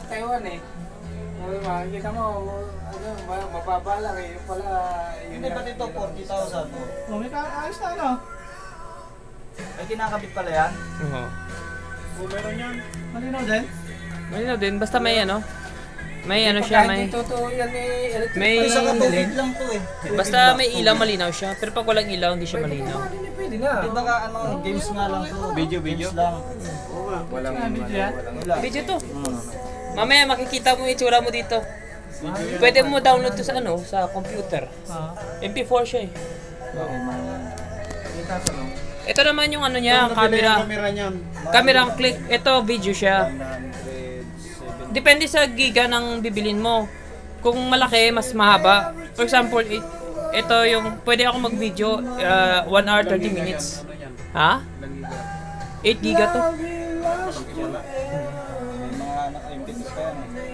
Taiwan eh. Makikita mo, ano, mababa lang eh. Yung pala, yun Hindi ba't ito 40,000? Oh, may ayos na ano? Ay, kinakabit pala yan? Oo. Meron yan. Malinaw din? Malinaw din, basta may ano. May ano siya, may... Hindi totoo yan eh. Electric May- Isa pa lang katulid din. lang to eh. Basta may ilaw, malinaw siya. Pero pag walang ilaw, hindi siya malinaw. Pwede na. Di ba ka ano, games nga lang to. Video. Games lang. Walang Video yan? Wala. Video to. Mamaya makikita mo yung itsura mo dito. Pwede mo download to sa ano, sa computer. MP4 siya eh. Ito naman yung ano niya, camera. Camera niyan. Kamerang click. Ito video siya. Depende sa giga ng bibilin mo. Kung malaki, mas mahaba. For example, ito yung pwede ako mag-video 1 hour 30 minutes. Ha? 8 giga to. May mga naka-impetus pa yan eh.